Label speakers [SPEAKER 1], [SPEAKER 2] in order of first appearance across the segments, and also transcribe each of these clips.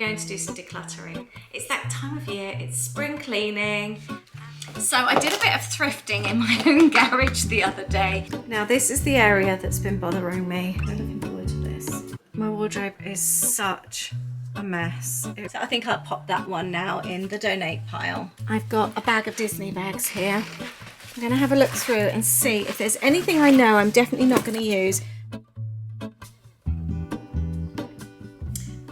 [SPEAKER 1] going to do some decluttering. It's that time of year, it's spring cleaning. So I did a bit of thrifting in my own garage the other day. Now this is the area that's been bothering me. I'm looking forward to this. My wardrobe is such a mess. So I think I'll pop that one now in the donate pile. I've got a bag of Disney bags here. I'm gonna have a look through and see if there's anything I know I'm definitely not gonna use.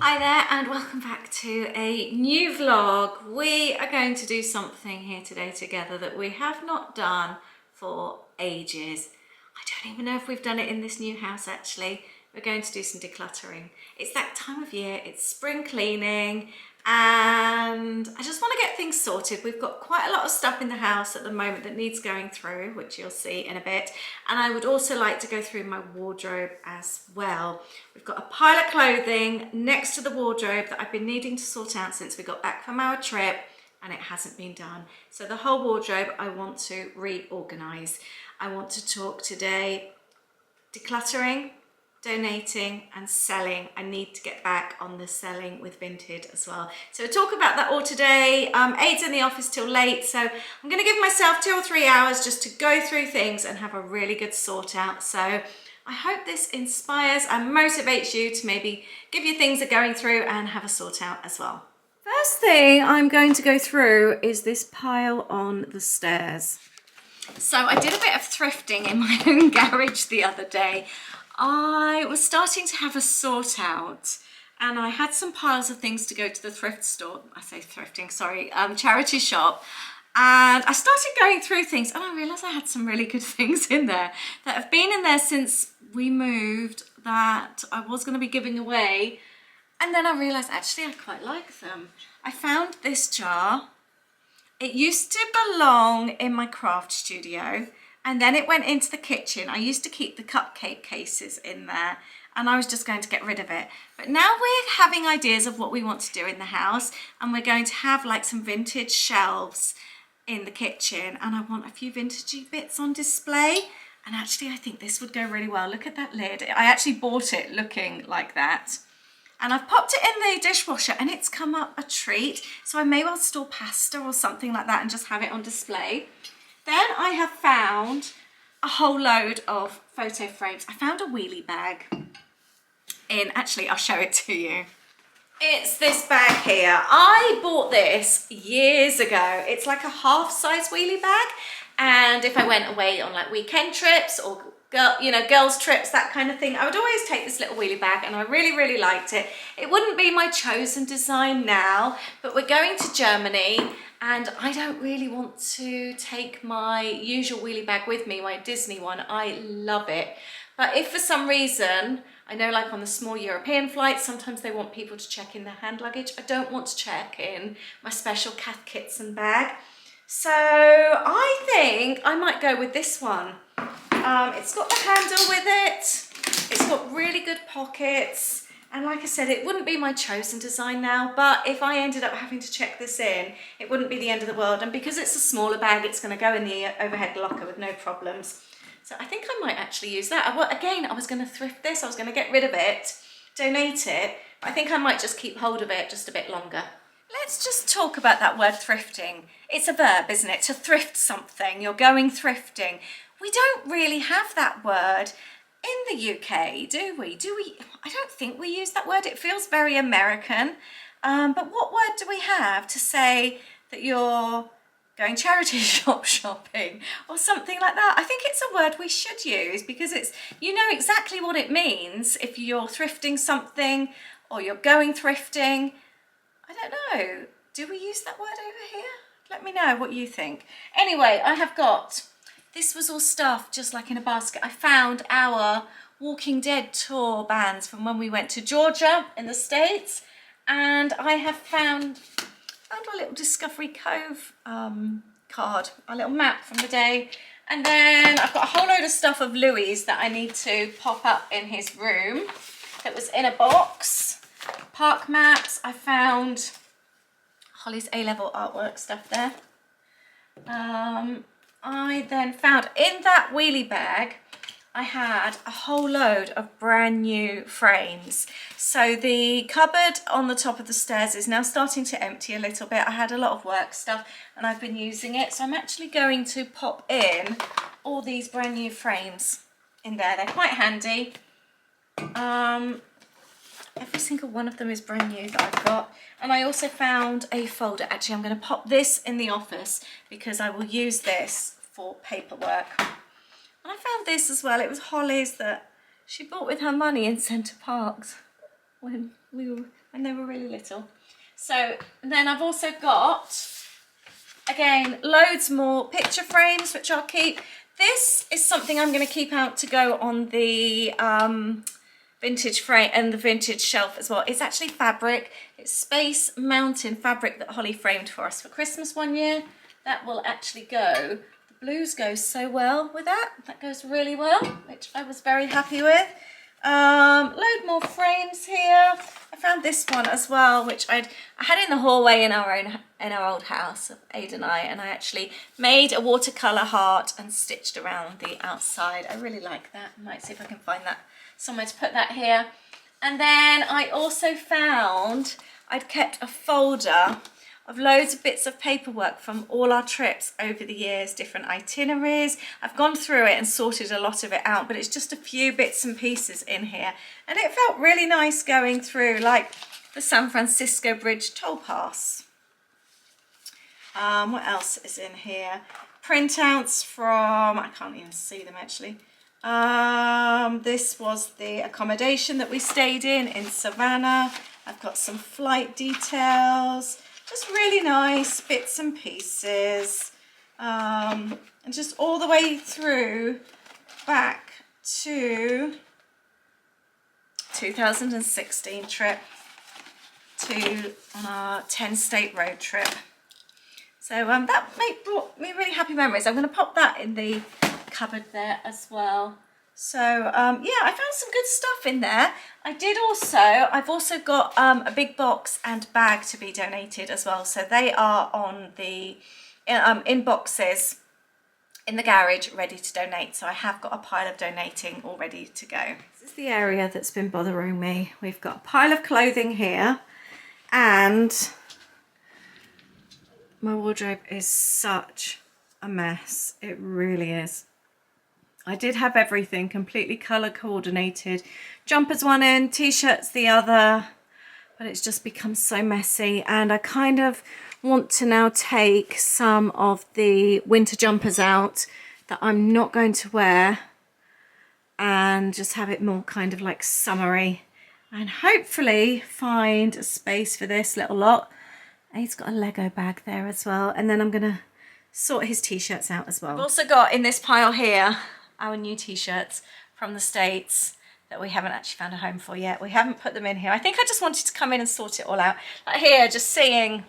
[SPEAKER 1] Hi there and welcome back to a new vlog. We are going to do something here today together that we have not done for ages. I don't even know if we've done it in this new house actually. We're going to do some decluttering. It's that time of year, it's spring cleaning, and I just want to get things sorted. We've got quite a lot of stuff in the house at the moment that needs going through, which you'll see in a bit. And I would also like to go through my wardrobe as well. We've got a pile of clothing next to the wardrobe that I've been needing to sort out since we got back from our trip, and it hasn't been done. So the whole wardrobe I want to reorganize. I want to talk today decluttering, donating and selling. I need to get back on the selling with Vinted as well. So we'll talk about that all today. Aid's in the office till late, so I'm going to give myself 2 or 3 hours just to go through things and have a really good sort out. So I hope this inspires and motivates you to maybe give you things that are going through and have a sort out as well. First thing I'm going to go through is this pile on the stairs. So I did a bit of thrifting in my own garage the other day. I was starting to have a sort out and I had some piles of things to go to the thrift store, I say thrifting, sorry, charity shop, and I started going through things and I realised I had some really good things in there that have been in there since we moved that I was going to be giving away, and then I realised actually I quite like them. I found this jar. It used to belong in my craft studio, and then it went into the kitchen. I used to keep the cupcake cases in there and I was just going to get rid of it. But now we're having ideas of what we want to do in the house, and we're going to have like some vintage shelves in the kitchen, and I want a few vintagey bits on display. And actually I think this would go really well. Look at that lid. I actually bought it looking like that. And I've popped it in the dishwasher and it's come up a treat. So I may well store pasta or something like that and just have it on display. Then I have found a whole load of photo frames. I found a wheelie bag in, actually I'll show it to you. It's this bag here. I bought this years ago. It's like a half-size wheelie bag. And if I went away on like weekend trips or girls trips, that kind of thing, I would always take this little wheelie bag, and I really, really liked it. It wouldn't be my chosen design now, but we're going to Germany and I don't really want to take my usual wheelie bag with me, my Disney one. I love it. But if for some reason, I know like on the small European flights, sometimes they want people to check in their hand luggage. I don't want to check in my special Cath Kitson bag. So I think I might go with this one. It's got the handle with it. It's got really good pockets. And like I said, it wouldn't be my chosen design now, but if I ended up having to check this in, it wouldn't be the end of the world. And because it's a smaller bag, it's going to go in the overhead locker with no problems. So I think I might actually use that. Again, I was going to thrift this. I was going to get rid of it, donate it. But I think I might just keep hold of it just a bit longer. Let's just talk about that word thrifting. It's a verb, isn't it? To thrift something. You're going thrifting. We don't really have that word in the UK, do we? I don't think we use that word. It feels very American. But what word do we have to say that you're going charity shop shopping or something like that? I think it's a word we should use because it's, you know exactly what it means if you're thrifting something or you're going thrifting. I don't know. Do we use that word over here? Let me know what you think. Anyway, I have got, this was all stuff just like in a basket. I found our Walking Dead tour bands from when we went to Georgia in the States. And I have found our little Discovery Cove card, our little map from the day. And then I've got a whole load of stuff of Louis that I need to pop up in his room. That was in a box. Park maps. I found Holly's A-level artwork stuff there. I then found in that wheelie bag, I had a whole load of brand new frames. So the cupboard on the top of the stairs is now starting to empty a little bit. I had a lot of work stuff and I've been using it. So I'm actually going to pop in all these brand new frames in there. They're quite handy. Every single one of them is brand new that I've got. And I also found a folder. Actually, I'm going to pop this in the office because I will use this for paperwork. And I found this as well. It was Holly's that she bought with her money in Centre Parks when they were really little. So then I've also got, again, loads more picture frames, which I'll keep. This is something I'm going to keep out to go on the vintage frame and the vintage shelf as well. It's actually fabric. It's Space Mountain fabric that Holly framed for us for Christmas one year. That will actually go. The blues go so well with that. That goes really well, which I was very happy with. Load more frames here. I found this one as well, which I had in the hallway in our old house, Ada and I actually made a watercolor heart and stitched around the outside. I really like that. I might see if I can find that somewhere to put that here. And then I also found I'd kept a folder of loads of bits of paperwork from all our trips over the years, different itineraries. I've gone through it and sorted a lot of it out, but it's just a few bits and pieces in here. And it felt really nice going through, like the San Francisco Bridge toll pass. What else is in here? Printouts from, I can't even see them actually. This was the accommodation that we stayed in Savannah. I've got some flight details, just really nice bits and pieces, and just all the way through back to 2016 trip on our 10-state road trip. So that brought me really happy memories. I'm going to pop that in the cupboard there as well. So yeah, I found some good stuff in there. I've also got a big box and bag to be donated as well. So they are on the in boxes in the garage ready to donate. So I have got a pile of donating all ready to go. This is the area that's been bothering me. We've got a pile of clothing here and my wardrobe is such a mess. It really is. I did have everything completely colour coordinated. Jumpers one end, t-shirts the other, but it's just become so messy. And I kind of want to now take some of the winter jumpers out that I'm not going to wear and just have it more kind of like summery, and hopefully find a space for this little lot. He's got a Lego bag there as well. And then I'm gonna sort his t-shirts out as well. I've also got in this pile here our new t-shirts from the States that we haven't actually found a home for yet. We haven't put them in here. I think I just wanted to come in and sort it all out. Like here, just seeing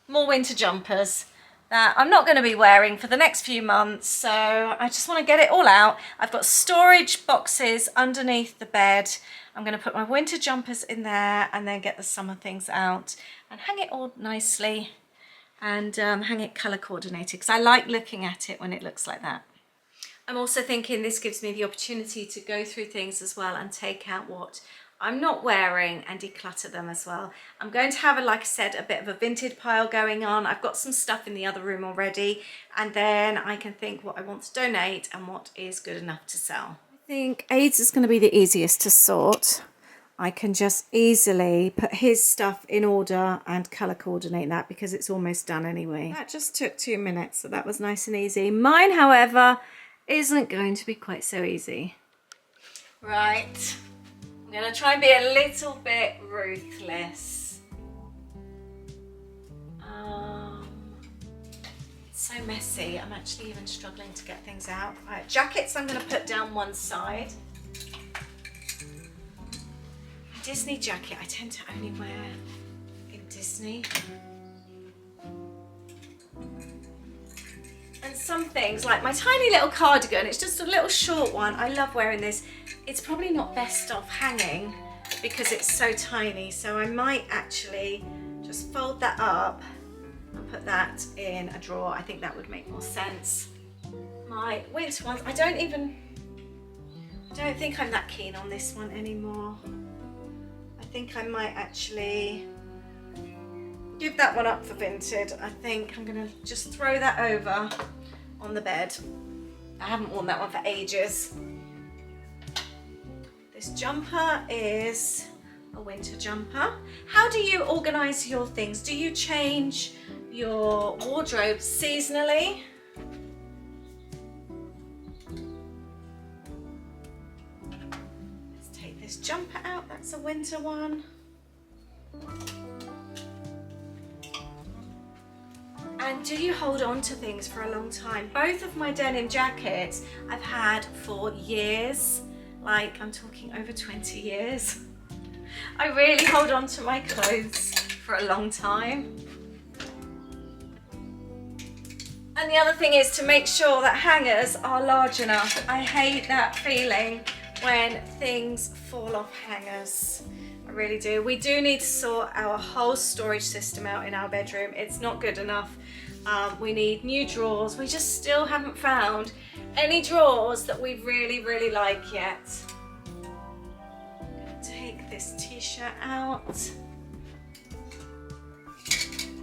[SPEAKER 1] more winter jumpers that I'm not going to be wearing for the next few months. So I just want to get it all out. I've got storage boxes underneath the bed. I'm going to put my winter jumpers in there and then get the summer things out and hang it all nicely and hang it colour coordinated because I like looking at it when it looks like that. I'm also thinking this gives me the opportunity to go through things as well and take out what I'm not wearing and declutter them as well. I'm going to have, like I said, a bit of a vintage pile going on. I've got some stuff in the other room already, and then I can think what I want to donate and what is good enough to sell. I think Aids is going to be the easiest to sort. I can just easily put his stuff in order and colour coordinate that because it's almost done anyway. That just took 2 minutes, so that was nice and easy. Mine, however, isn't going to be quite so easy. Right, I'm going to try and be a little bit ruthless. It's so messy, I'm actually even struggling to get things out. Right, jackets I'm going to put down one side. A Disney jacket I tend to only wear in Disney. And some things, like my tiny little cardigan, it's just a little short one. I love wearing this. It's probably not best off hanging because it's so tiny. So I might actually just fold that up and put that in a drawer. I think that would make more sense. My winter ones, I don't even I don't think I'm that keen on this one anymore. I think I might actually give that one up for vintage. I think I'm gonna just throw that over on the bed. I haven't worn that one for ages. This jumper is a winter jumper. How do you organise your things? Do you change your wardrobe seasonally? Let's take this jumper out, that's a winter one. And do you hold on to things for a long time? Both of my denim jackets I've had for years, like I'm talking over 20 years. I really hold on to my clothes for a long time. And the other thing is to make sure that hangers are large enough. I hate that feeling when things fall off hangers. I really do. We do need to sort our whole storage system out in our bedroom. It's not good enough. We need new drawers. We just still haven't found any drawers that we really like yet. I'm gonna take this t-shirt out.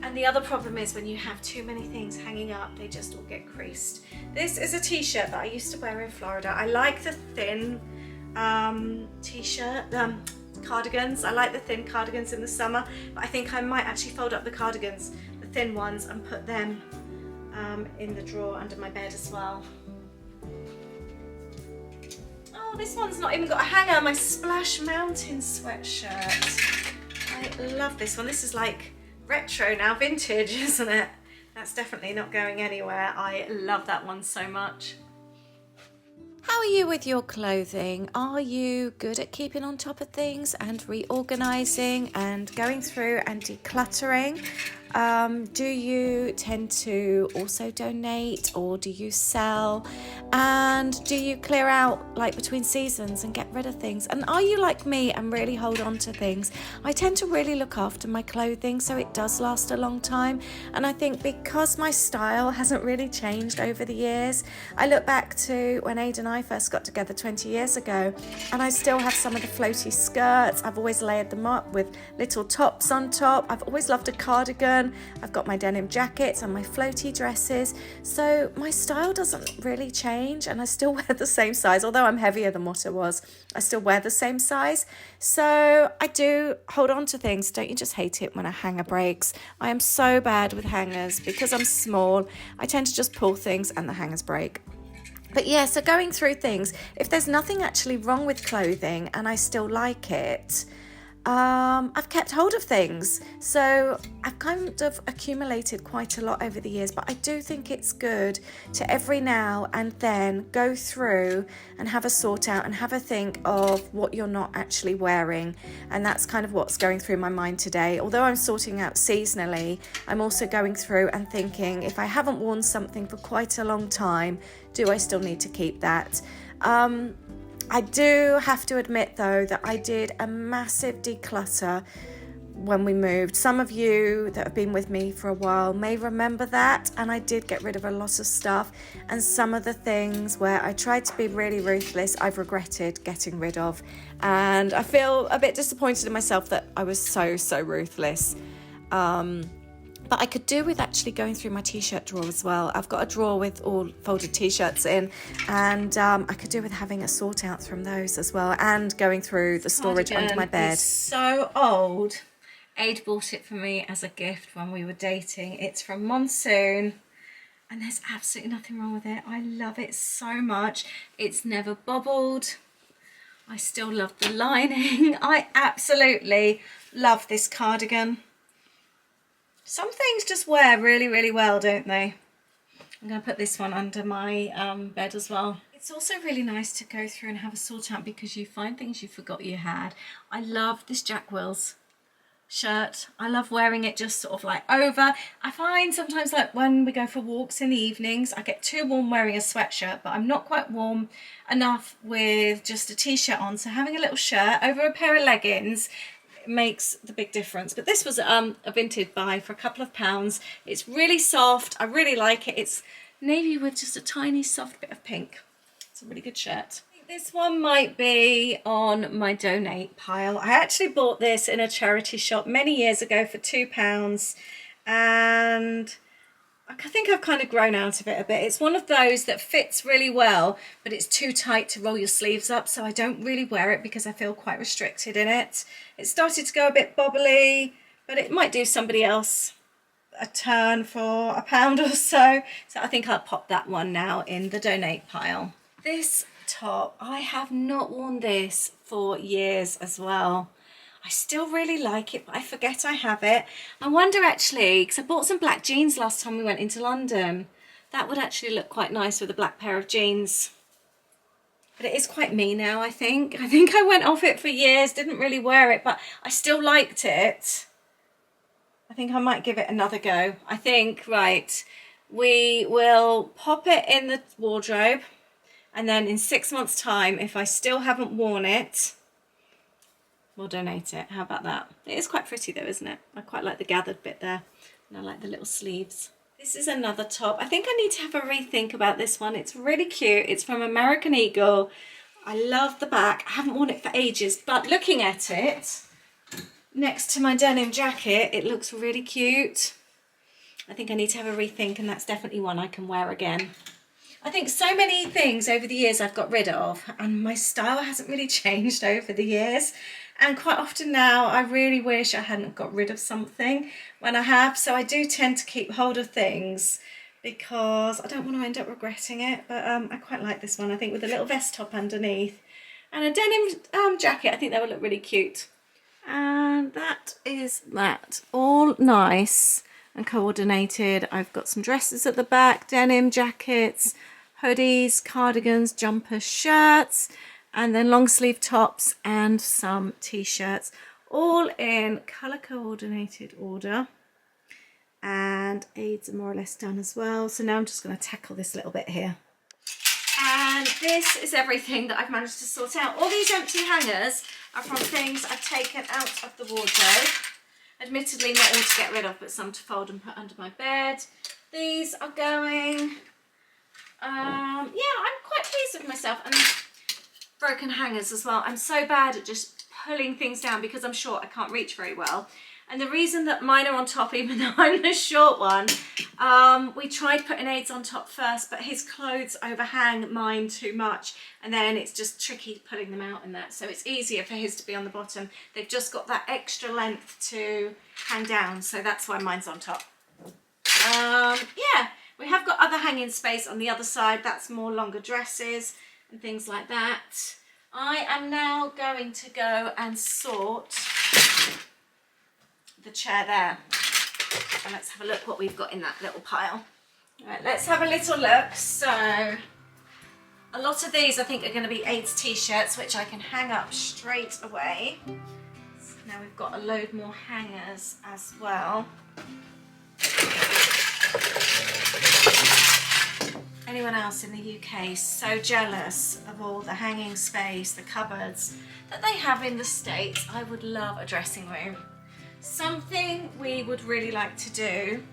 [SPEAKER 1] And the other problem is when you have too many things hanging up, they just all get creased. This is a t-shirt that I used to wear in Florida. I like the thin t-shirt, cardigans. I like the thin cardigans in the summer, but I think I might actually fold up the cardigans, the thin ones, and put them in the drawer under my bed as well. Oh, this one's not even got a hanger. My Splash Mountain sweatshirt. I love this one. This is like retro now, vintage, isn't it? That's definitely not going anywhere. I love that one so much. How are you with your clothing? Are you good at keeping on top of things and reorganizing and going through and decluttering? Do you tend to also donate, or do you sell? And do you clear out like between seasons and get rid of things? And are you like me and really hold on to things? I tend to really look after my clothing so it does last a long time. And I think because my style hasn't really changed over the years, I look back to when Aid and I first got together 20 years ago, and I still have some of the floaty skirts. I've always layered them up with little tops on top. I've always loved a cardigan. I've got my denim jackets and my floaty dresses. So my style doesn't really change, and I still wear the same size. Although I'm heavier than what I was, I still wear the same size. So I do hold on to things. Don't you just hate it when a hanger breaks? I am so bad with hangers because I'm small. I tend to just pull things and the hangers break. But yeah, so going through things, if there's nothing actually wrong with clothing and I still like it, I've kept hold of things. So I've kind of accumulated quite a lot over the years, but I do think it's good to every now and then go through and have a sort out and have a think of what you're not actually wearing. And that's kind of what's going through my mind today. Although I'm sorting out seasonally, I'm also going through and thinking, if I haven't worn something for quite a long time, do I still need to keep that? I do have to admit, though, that I did a massive declutter when we moved. Some of you that have been with me for a while may remember that, and I did get rid of a lot of stuff. And some of the things where I tried to be really ruthless, I've regretted getting rid of. And I feel a bit disappointed in myself that I was so ruthless. But I could do with actually going through my t-shirt drawer as well. I've got a drawer with all folded t-shirts in, and I could do with having a sort out from those as well, and going through the storage under my bed. It's so old. Aid bought it for me as a gift when we were dating. It's from Monsoon, and there's absolutely nothing wrong with it. I love it so much. It's never bobbled. I still love the lining. I absolutely love this cardigan. Some things just wear really well, don't they? I'm going to put this one under my bed as well. It's also really nice to go through and have a sort out because you find things you forgot you had. I love this Jack Wills shirt. I love wearing it just sort of like over. I find sometimes like when we go for walks in the evenings, I get too warm wearing a sweatshirt, but I'm not quite warm enough with just a t-shirt on. So having a little shirt over a pair of leggings makes the big difference. But this was a vintage buy for a couple of pounds. It's really soft. I really like it. It's navy with just a tiny soft bit of pink. It's a really good shirt. This one might be on my donate pile. I actually bought this in a charity shop many years ago for £2, and I think I've kind of grown out of it a bit. It's one of those that fits really well, but it's too tight to roll your sleeves up, so I don't really wear it because I feel quite restricted in it. It started to go a bit bobbly, but it might do somebody else a turn for £1 or so. So I think I'll pop that one now in the donate pile. This top, I have not worn this for years as well. I still really like it, but I forget I have it. I wonder actually, because I bought some black jeans last time we went into London. That would actually look quite nice with a black pair of jeans. But it is quite me now, I think. I think I went off it for years, didn't really wear it, but I still liked it. I think I might give it another go. I think, right, we will pop it in the wardrobe, and then in 6 months' time, if I still haven't worn it, we'll donate it. How about that? It is quite pretty though, isn't it? I quite like the gathered bit there, and I like the little sleeves. This is another top. I think I need to have a rethink about this one. It's really cute. It's from American Eagle. I love the back. I haven't worn it for ages, but looking at it next to my denim jacket, it looks really cute. I think I need to have a rethink, and that's definitely one I can wear again. I think so many things over the years I've got rid of, and my style hasn't really changed over the years. And quite often now I really wish I hadn't got rid of something when I have. So I do tend to keep hold of things because I don't want to end up regretting it. But I quite like this one, I think, with a little vest top underneath and a denim jacket. I think that would look really cute. And that is that. All nice and coordinated. I've got some dresses at the back, denim jackets, hoodies, cardigans, jumpers, shirts, and then long sleeve tops and some t-shirts, all in colour coordinated order. And aids are more or less done as well. So now I'm just going to tackle this little bit here. And this is everything that I've managed to sort out. All these empty hangers are from things I've taken out of the wardrobe. Admittedly, not all to get rid of, but some to fold and put under my bed. These are going, yeah, I'm quite pleased with myself. And broken hangers as well. I'm so bad at just pulling things down because I'm short, I can't reach very well. And the reason that mine are on top, even though I'm the short one, we tried putting aids on top first, but his clothes overhang mine too much, and then it's just tricky pulling them out in that. So it's easier for his to be on the bottom. They've just got that extra length to hang down, so that's why mine's on top. Yeah, we have got other hanging space on the other side. That's more longer dresses and things like that. I am now going to go and sort the chair there. And let's have a look what we've got in that little pile. All right, let's have a little look. So a lot of these I think are going to be aids t-shirts, which I can hang up straight away. So now we've got a load more hangers as well. Anyone else in the UK so jealous of all the hanging space, the cupboards that they have in the States? I would love a dressing room. Something we would really like to do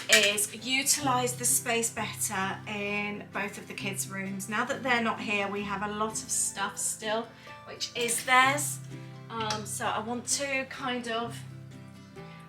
[SPEAKER 1] is utilise the space better in both of the kids' rooms. Now that they're not here, we have a lot of stuff still, which is theirs. So I want to kind of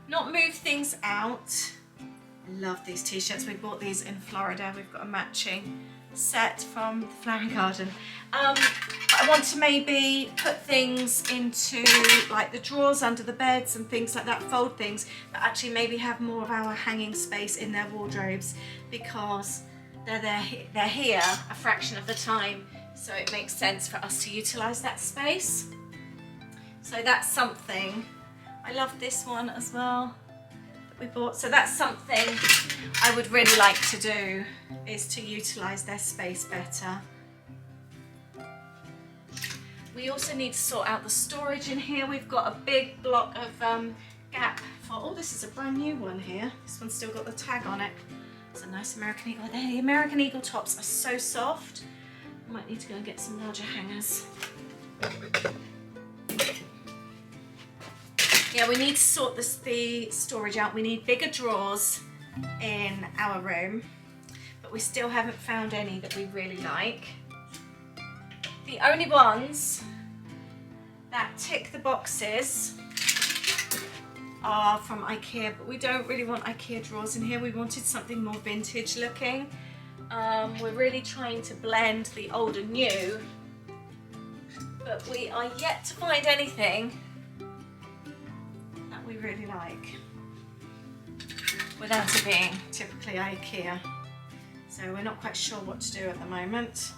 [SPEAKER 1] not move things out. I love these t-shirts. We bought these in Florida. We've got a matching set from the Flower Garden. I want to maybe put things into like the drawers under the beds and things like that, fold things, but actually maybe have more of our hanging space in their wardrobes because they're here a fraction of the time, so it makes sense for us to utilise that space. So that's something. I love this one as well that we bought. So that's something I would really like to do, is to utilise their space better. We also need to sort out the storage in here. We've got a big block of gap for, oh, this is a brand new one here. This one's still got the tag on it. It's a nice American Eagle. The American Eagle tops are so soft. I might need to go and get some larger hangers. Yeah, we need to sort the storage out. We need bigger drawers in our room, but we still haven't found any that we really like. The only ones that tick the boxes are from IKEA, but we don't really want IKEA drawers in here. We wanted something more vintage looking. We're really trying to blend the old and new, but we are yet to find anything that we really like without it being typically IKEA. So we're not quite sure what to do at the moment.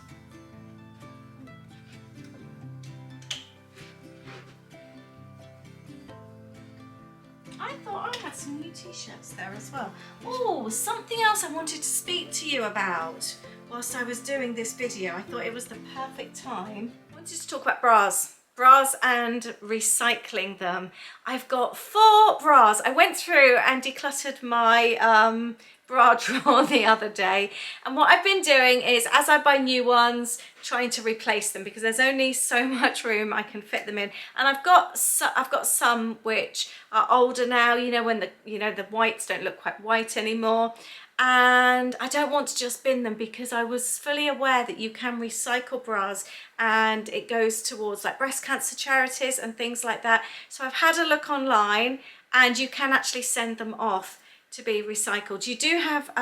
[SPEAKER 1] I thought I had some new t-shirts there as well. Oh, something else I wanted to speak to you about whilst I was doing this video. I thought it was the perfect time. I wanted to talk about bras. Bras and recycling them. I've got 4 bras. I went through and decluttered my bra drawer the other day, and what I've been doing is, as I buy new ones, trying to replace them because there's only so much room I can fit them in. And I've got some which are older now, you know, when the whites don't look quite white anymore. And I don't want to just bin them because I was fully aware that you can recycle bras and it goes towards like breast cancer charities and things like that. So I've had a look online and you can actually send them off to be recycled. You do have,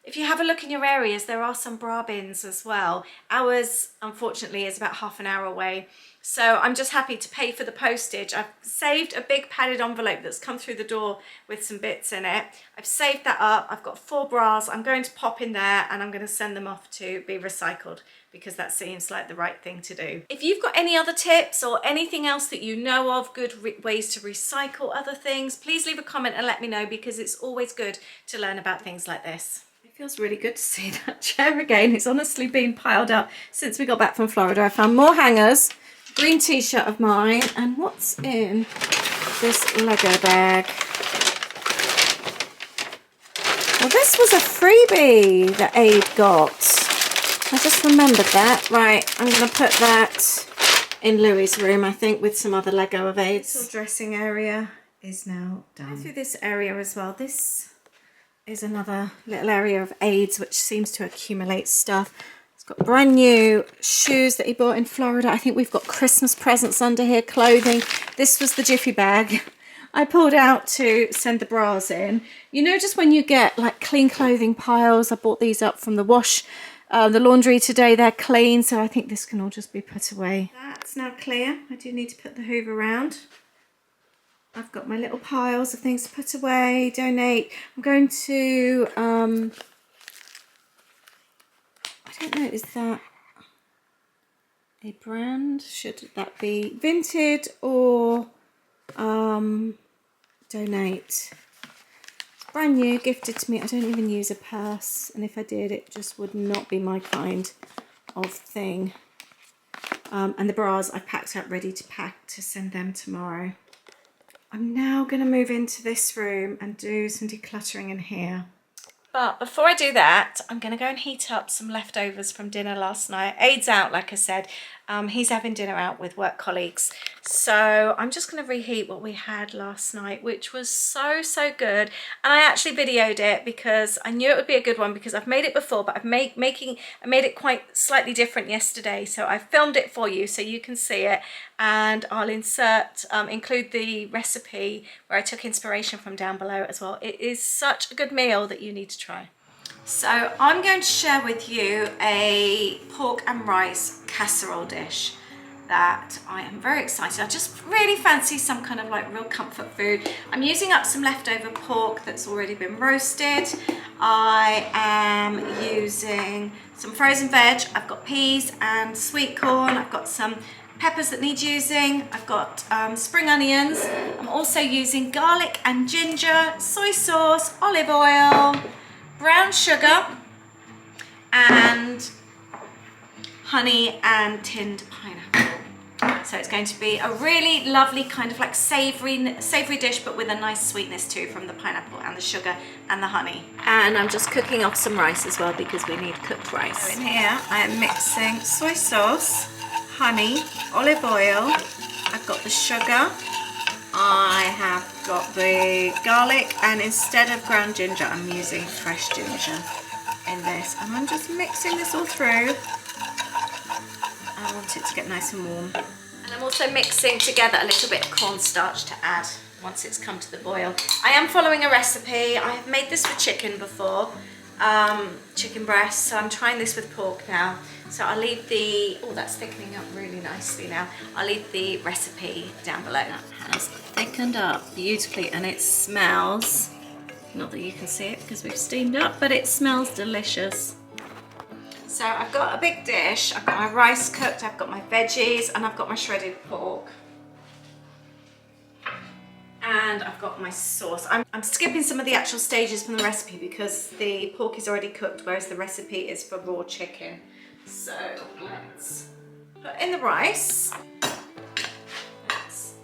[SPEAKER 1] if you have a look in your areas, there are some bra bins as well. Ours, unfortunately, is about half an hour away. So I'm just happy to pay for the postage. I've saved a big padded envelope that's come through the door with some bits in it. I've saved that up. I've got 4 bras. I'm going to pop in there and I'm going to send them off to be recycled because that seems like the right thing to do. If you've got any other tips or anything else that you know of, good ways to recycle other things, please leave a comment and let me know because it's always good to learn about things like this. It feels really good to see that chair again. It's honestly been piled up since we got back from Florida. I found more hangers. Green t-shirt of mine, and what's in this Lego bag? Well, this was a freebie that Aid got. I just remembered that. Right, I'm going to put that in Louie's room, I think, with some other Lego of Aid's. This dressing area is now done. Go through this area as well. This is another little area of Aid's, which seems to accumulate stuff. Got brand new shoes that he bought in Florida. I think we've got Christmas presents under here, clothing. This was the Jiffy bag I pulled out to send the bras in. You know, just when you get like clean clothing piles, I bought these up from the the laundry today. They're clean, so I think this can all just be put away. That's now clear. I do need to put the hoover around. I've got my little piles of things to put away, donate. I'm going to... I don't know, is that a brand? Should that be Vinted or donate? It's brand new, gifted to me. I don't even use a purse, and if I did, it just would not be my kind of thing. And the bras I packed up ready to pack to send them tomorrow. I'm now going to move into this room and do some decluttering in here. But before I do that, I'm going to go and heat up some leftovers from dinner last night. Aid's out, like I said. He's having dinner out with work colleagues. So I'm just going to reheat what we had last night, which was so good. And I actually videoed it because I knew it would be a good one because I've made it before, but I made it quite slightly different yesterday. So I filmed it for you so you can see it. And I'll include the recipe where I took inspiration from down below as well. It is such a good meal that you need to try. So I'm going to share with you a pork and rice casserole dish that I am very excited. I just really fancy some kind of like real comfort food. I'm using up some leftover pork that's already been roasted. I am using some frozen veg. I've got peas and sweet corn. I've got some peppers that need using. I've got spring onions. I'm also using garlic and ginger, soy sauce, olive oil, brown sugar, and honey and tinned pineapple. So it's going to be a really lovely kind of like savoury dish, but with a nice sweetness too from the pineapple and the sugar and the honey. And I'm just cooking off some rice as well because we need cooked rice. So in here I am mixing soy sauce, honey, olive oil. I've got the sugar. I have got the garlic, and instead of ground ginger, I'm using fresh ginger in this. And I'm just mixing this all through. I want it to get nice and warm. And I'm also mixing together a little bit of cornstarch to add once it's come to the boil. I am following a recipe. I have made this for chicken before, chicken breast, so I'm trying this with pork now. So I'll leave the, oh, that's thickening up really nicely now. I'll leave the recipe down below. That has thickened up beautifully and it smells, not that you can see it because we've steamed up, but it smells delicious. So I've got a big dish, I've got my rice cooked, I've got my veggies, and I've got my shredded pork. And I've got my sauce. I'm skipping some of the actual stages from the recipe because the pork is already cooked, whereas the recipe is for raw chicken. So let's put in the rice. That's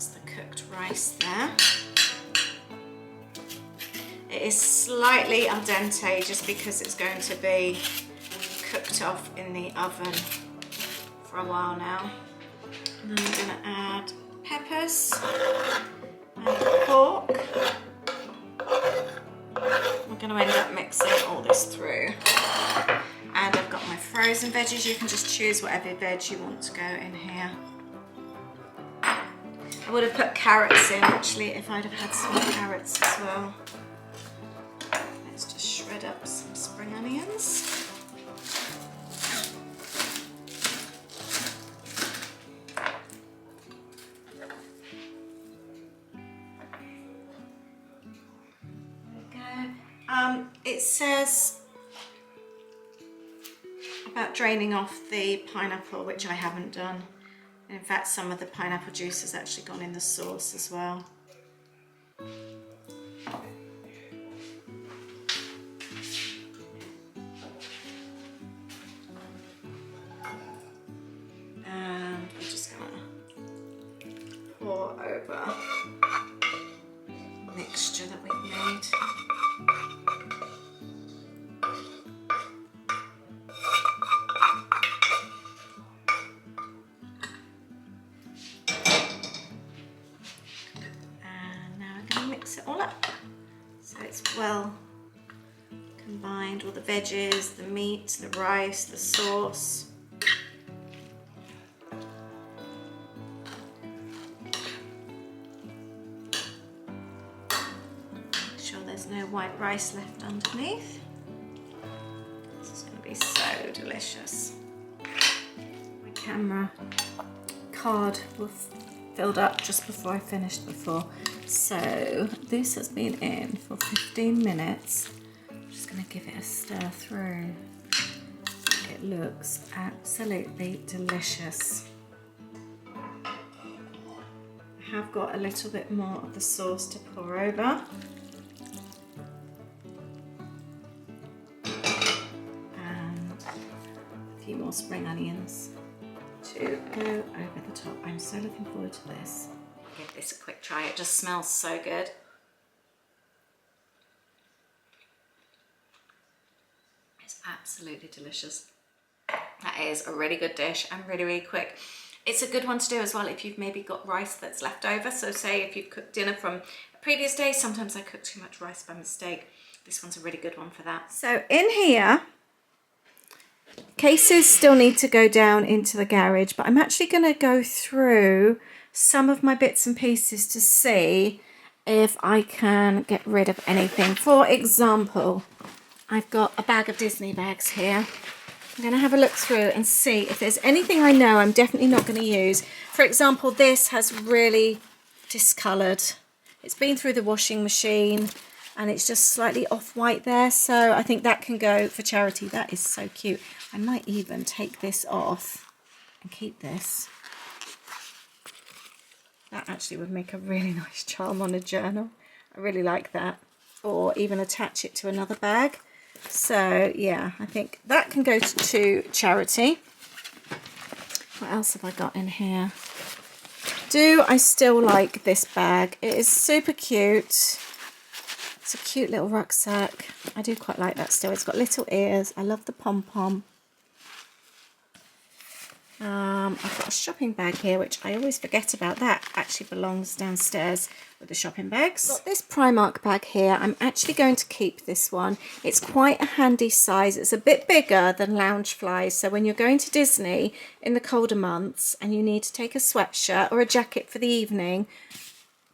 [SPEAKER 1] the cooked rice there. It is slightly al dente just because it's going to be cooked off in the oven for a while now. And then I'm going to add peppers and pork. We're going to end up mixing all this through. And I've got my frozen veggies. You can just choose whatever veg you want to go in here. I would have put carrots in actually if I'd have had some carrots as well. Let's just shred up some spring onions. It says about draining off the pineapple, which I haven't done. In fact, some of the pineapple juice has actually gone in the sauce as well. And we're just gonna pour over the mixture that we've made. Mix it all up so it's well combined, all the veggies, the meat, the rice, the sauce. Make sure there's no white rice left underneath. This is going to be so delicious. My camera card was filled up just before I finished before. So this has been in for 15 minutes. I'm just going to give it a stir through. It looks absolutely delicious. I have got a little bit more of the sauce to pour over. And a few more spring onions to go over the top. I'm so looking forward to this. Give this a quick try. It just smells so good. It's absolutely delicious. That is a really good dish and really, really quick. It's a good one to do as well if you've maybe got rice that's left over. So say if you've cooked dinner from a previous day, sometimes I cook too much rice by mistake. This one's a really good one for that. So in here, cases still need to go down into the garage, but I'm actually going to go through some of my bits and pieces to see if I can get rid of anything. For example, I've got a bag of Disney bags here. I'm going to have a look through and see if there's anything I know I'm definitely not going to use. For example, this has really discoloured. It's been through the washing machine and it's just slightly off-white there, so I think that can go for charity. That is so cute. I might even take this off and keep this. That actually would make a really nice charm on a journal. I really like that. Or even attach it to another bag. So yeah, I think that can go to charity. What else have I got in here? Do I still like this bag? It is super cute. It's a cute little rucksack. I do quite like that still. It's got little ears. I love the pom-pom. I've got a shopping bag here, which I always forget about. That actually belongs downstairs with the shopping bags. Got this Primark bag here. I'm actually going to keep this one. It's quite a handy size. It's a bit bigger than Loungefly's, so when you're going to Disney in the colder months and you need to take a sweatshirt or a jacket for the evening,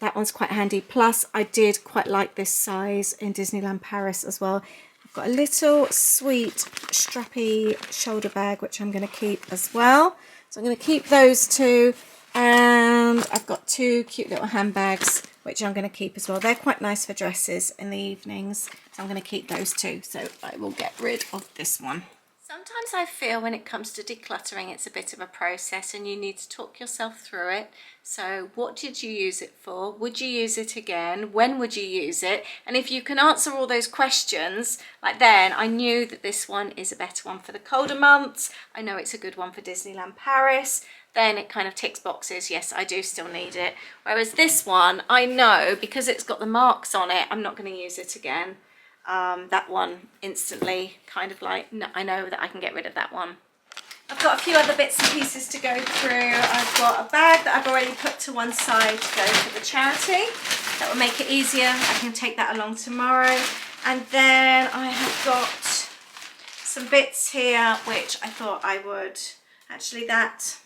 [SPEAKER 1] that one's quite handy. Plus, I did quite like this size in Disneyland Paris as well. I've got a little sweet strappy shoulder bag, which I'm going to keep as well. So I'm going to keep those two. And I've got two cute little handbags, which I'm going to keep as well. They're quite nice for dresses in the evenings. So I'm going to keep those too. So I will get rid of this one. Sometimes I feel when it comes to decluttering, it's a bit of a process and you need to talk yourself through it. So what did you use it for? Would you use it again? When would you use it? And if you can answer all those questions, like then I knew that this one is a better one for the colder months. I know it's a good one for Disneyland Paris. Then it kind of ticks boxes. Yes, I do still need it. Whereas this one, I know because it's got the marks on it, I'm not going to use it again. That one instantly kind of like, no, I know that I can get rid of that one. I've got a few other bits and pieces to go through. I've got a bag that I've already put to one side to go for the charity. That will make it easier. I can take that along tomorrow. And then I have got some bits here which I thought I would, actually that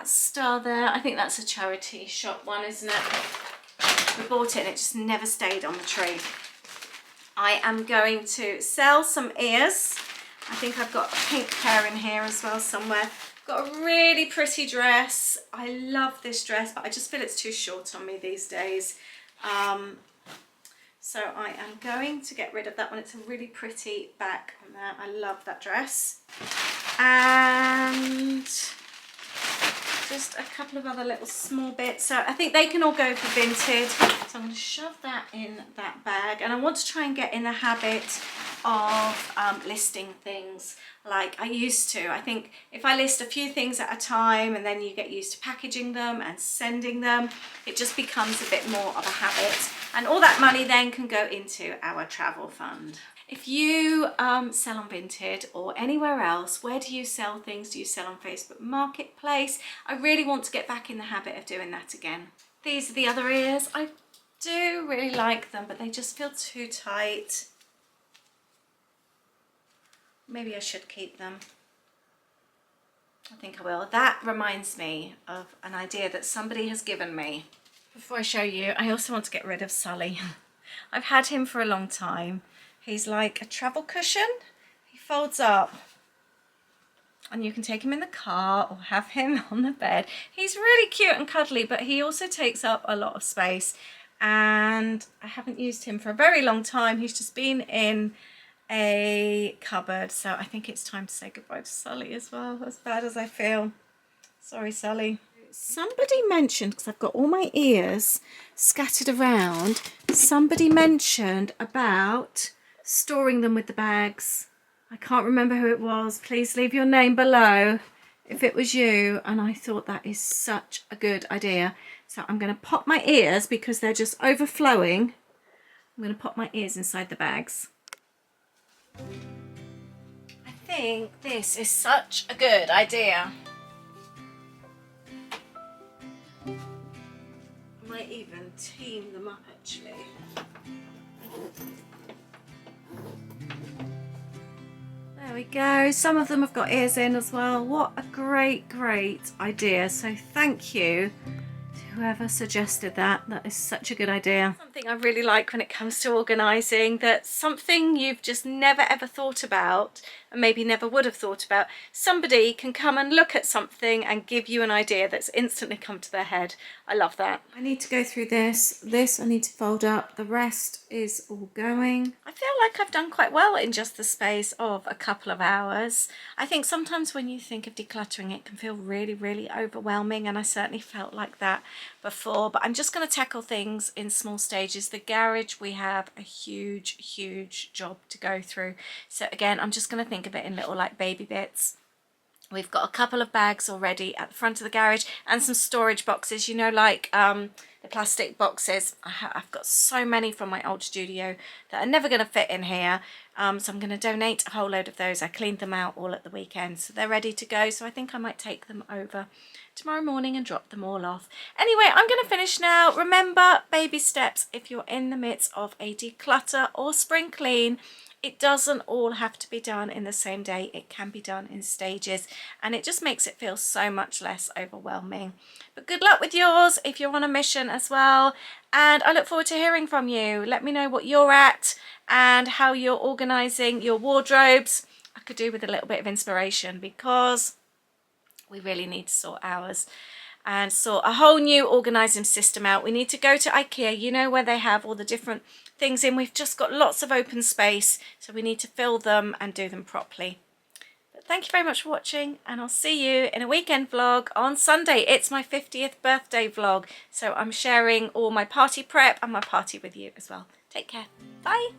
[SPEAKER 1] star there, I think that's a charity shop one, isn't it? We bought it and it just never stayed on the tree. I am going to sell some ears. I think I've got a pink pair in here as well somewhere. Got a really pretty dress. I love this dress, but I just feel it's too short on me these days. So I am going to get rid of that one. It's a really pretty back on there. I love that dress. And just a couple of other little small bits. So I think they can all go for vintage. So I'm going to shove that in that bag. And I want to try and get in the habit of listing things like I used to. I think if I list a few things at a time and then you get used to packaging them and sending them, it just becomes a bit more of a habit. And all that money then can go into our travel fund. If you sell on Vinted or anywhere else, where do you sell things? Do you sell on Facebook Marketplace? I really want to get back in the habit of doing that again. These are the other ears. I do really like them, but they just feel too tight. Maybe I should keep them. I think I will. That reminds me of an idea that somebody has given me. Before I show you, I also want to get rid of Sully. I've had him for a long time. He's like a travel cushion. He folds up and you can take him in the car or have him on the bed. He's really cute and cuddly, but he also takes up a lot of space. And I haven't used him for a very long time. He's just been in a cupboard. So I think it's time to say goodbye to Sully as well, as bad as I feel. Sorry, Sully. Somebody mentioned, because I've got all my ears scattered around, somebody mentioned about storing them with the bags. I can't remember who it was. Please leave your name below if it was you. And I thought that is such a good idea. So I'm going to pop my ears, because they're just overflowing. I'm going to pop my ears inside the bags. I think this is such a good idea. I might even team them up actually. There we go. Some of them have got ears in as well. What a great idea. So thank you to whoever suggested that. That is such a good idea. Something I really like when it comes to organising, that something you've just never ever thought about and maybe never would have thought about, somebody can come and look at something and give you an idea that's instantly come to their head. I love that. I need to go through this. This I need to fold up. The rest is all going. I feel like I've done quite well in just the space of a couple of hours. I think sometimes when you think of decluttering, it can feel really overwhelming, and I certainly felt like that before, but I'm just going to tackle things in small stages. The garage, we have a huge job to go through. So again, I'm just going to think of it in little like baby bits. We've got a couple of bags already at the front of the garage and some storage boxes, you know, like the plastic boxes. I've got so many from my old studio that are never going to fit in here. So I'm going to donate a whole load of those. I cleaned them out all at the weekend, so they're ready to go. So I think I might take them over tomorrow morning and drop them all off. Anyway, I'm going to finish now. Remember, baby steps if you're in the midst of a declutter or spring clean. It doesn't all have to be done in the same day. It can be done in stages, and it just makes it feel so much less overwhelming. But good luck with yours if you're on a mission as well, and I look forward to hearing from you. Let me know what you're at and how you're organising your wardrobes. I could do with a little bit of inspiration because we really need to sort ours and sort a whole new organising system out. We need to go to IKEA, you know, where they have all the different things in. We've just got lots of open space, so we need to fill them and do them properly. But thank you very much for watching, and I'll see you in a weekend vlog on Sunday. It's my 50th birthday vlog, so I'm sharing all my party prep and my party with you as well. Take care. Bye.